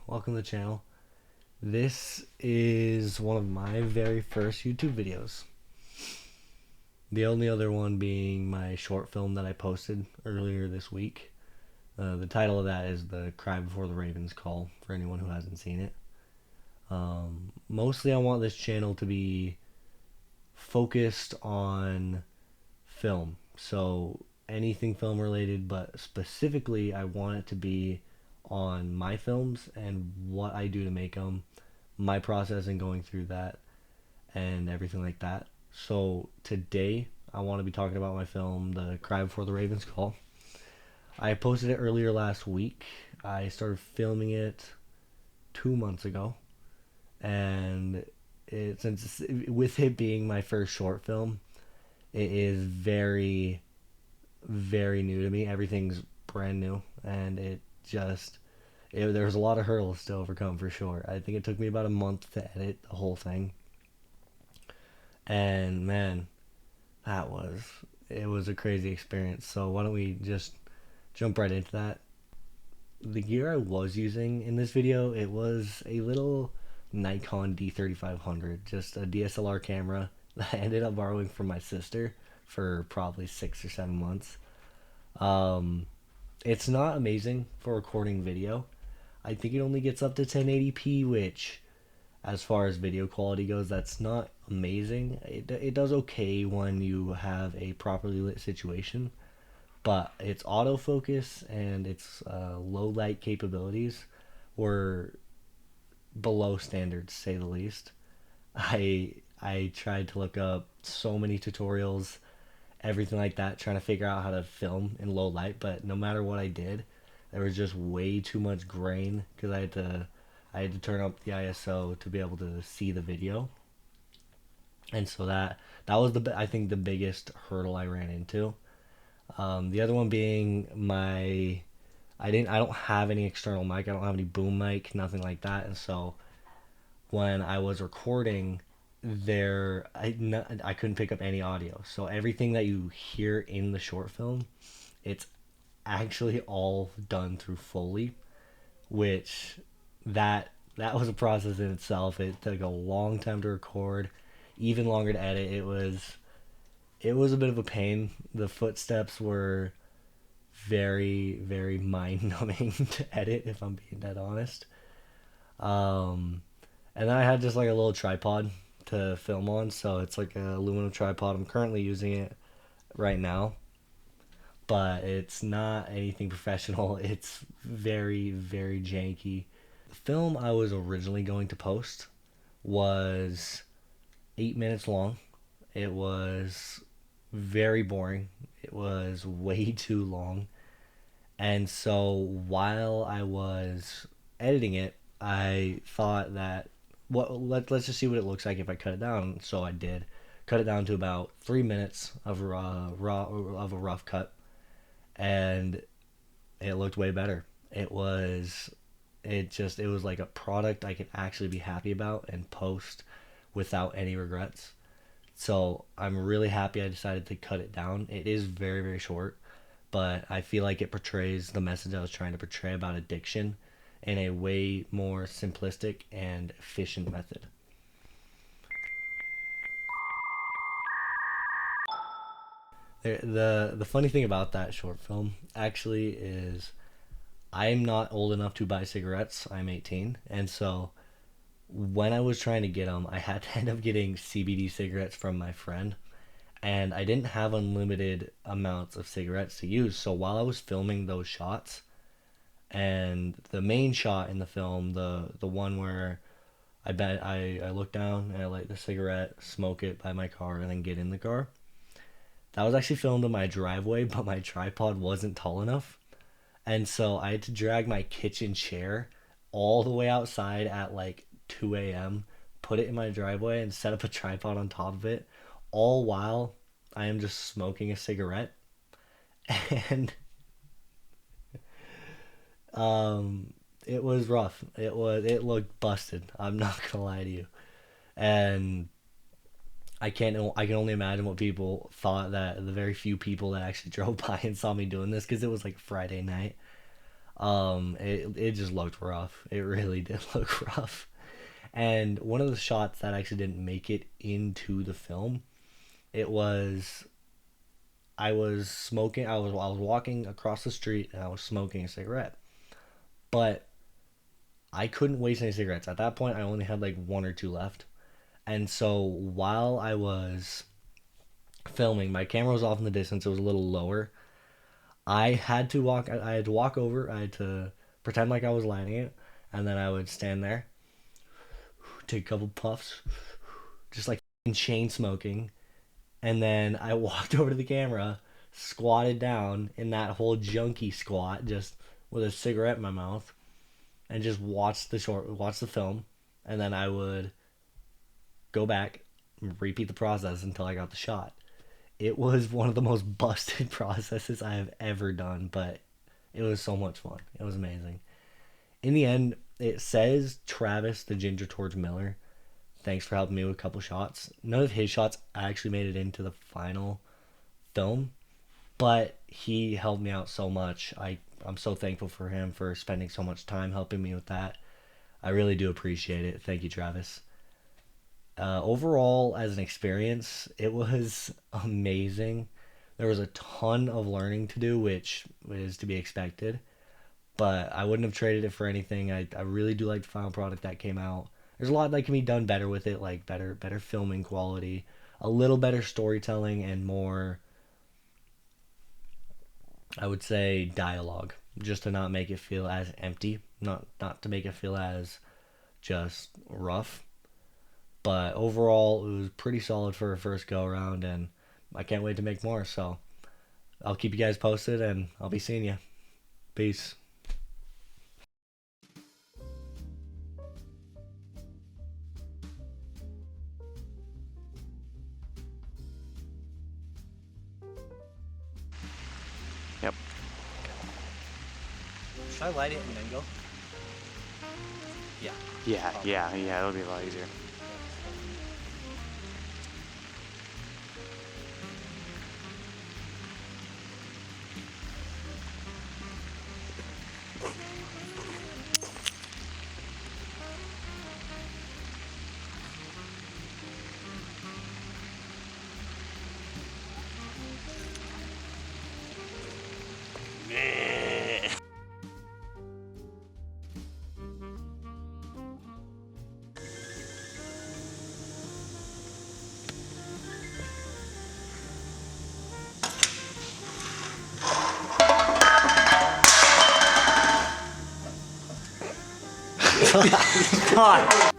welcome to the channel. This is one of my very first YouTube videos. The only other one being my short film that I posted earlier this week. The title of that is The Cry Before the Ravens Call, for anyone who hasn't seen it. Mostly I want this channel to be focused on film. So anything film related, but specifically I want it to be on my films and what I do to make them, my process in going through that, and everything like that. So today I want to be talking about my film, The Cry Before the Ravens Call. I posted it earlier last week. I started filming it 2 months ago, and since with it being my first short film, it is very, very new to me. Everything's brand new, and there was a lot of hurdles to overcome for sure. I think it took me about a month to edit the whole thing, and man, that was it was a crazy experience. So why don't we just jump right into that? The gear I was using in this video, it was a little Nikon D3500, just a DSLR camera that I ended up borrowing from my sister for probably 6 or 7 months. Um, it's not amazing for recording video. I think it only gets up to 1080p, which, as far as video quality goes, that's not amazing. It does okay when you have a properly lit situation, but its autofocus and its low light capabilities were below standards, to say the least. I tried to look up so many tutorials, everything like that, trying to figure out how to film in low light, but no matter what I did, there was just way too much grain because I had to turn up the ISO to be able to see the video, and so that was I think the biggest hurdle I ran into. The other one being I don't have any external mic. I don't have any boom mic, nothing like that, and so when I was recording, I couldn't pick up any audio. So everything that you hear in the short film, it's actually all done through Foley, which that was a process in itself. It took a long time to record, even longer to edit. It was a bit of a pain. The footsteps were very, very mind numbing to edit, if I'm being dead honest. Um, and then I had just like a little tripod to film on, so it's like an aluminum tripod. I'm currently using it right now, but it's not anything professional. It's very, very janky. The film I was originally going to post was 8 minutes long. It was very boring. It was way too long. And so while I was editing it, I thought that let's just see what it looks like if I cut it down. So I did cut it down to about 3 minutes of a rough cut, and it looked way better. It was like a product I could actually be happy about and post without any regrets. So I'm really happy I decided to cut it down. It is very, very short, but I feel like it portrays the message I was trying to portray about addiction in a way more simplistic and efficient method. The funny thing about that short film actually is I'm not old enough to buy cigarettes. I'm 18, and so when I was trying to get them, I had to end up getting CBD cigarettes from my friend, and I didn't have unlimited amounts of cigarettes to use. So while I was filming those shots, and the main shot in the film, the one where I look down and I light the cigarette, smoke it by my car, and then get in the car. That was actually filmed in my driveway, but my tripod wasn't tall enough, and so I had to drag my kitchen chair all the way outside at like 2 a.m., put it in my driveway, and set up a tripod on top of it, all while I am just smoking a cigarette. And um, it was rough. It looked busted. I'm not gonna lie to you. And I can only imagine what people thought, that the very few people that actually drove by and saw me doing this, because it was like Friday night. It just looked rough. It really did look rough. And one of the shots that actually didn't make it into the film, it was I was smoking. I was walking across the street and I was smoking a cigarette, but I couldn't waste any cigarettes. At that point, I only had like one or two left. And so while I was filming, my camera was off in the distance. It was a little lower. I had to walk. I had to walk over. I had to pretend like I was lighting it, and then I would stand there, take a couple puffs, just like chain smoking, and then I walked over to the camera, squatted down in that whole junkie squat, just with a cigarette in my mouth, and just watched the film, and then I would go back, repeat the process until I got the shot. It was one of the most busted processes I have ever done, but it was so much fun. It was amazing. In the end, it says Travis the Ginger Torch Miller. Thanks for helping me with a couple shots. None of his shots actually made it into the final film, but he helped me out so much. I'm so thankful for him for spending so much time helping me with that. I really do appreciate it. Thank you, Travis. Overall, as an experience, it was amazing. There was a ton of learning to do, which is to be expected, but I wouldn't have traded it for anything. I really do like the final product that came out. There's a lot that can be done better with it, like better filming quality, a little better storytelling, and more, I would say, dialogue, just to not make it feel as empty, not to make it feel as just rough. But overall, it was pretty solid for a first go around, and I can't wait to make more. So I'll keep you guys posted, and I'll be seeing you. Peace. Yep. Should I light it and then go? Yeah. Yeah, it'll be a lot easier. God.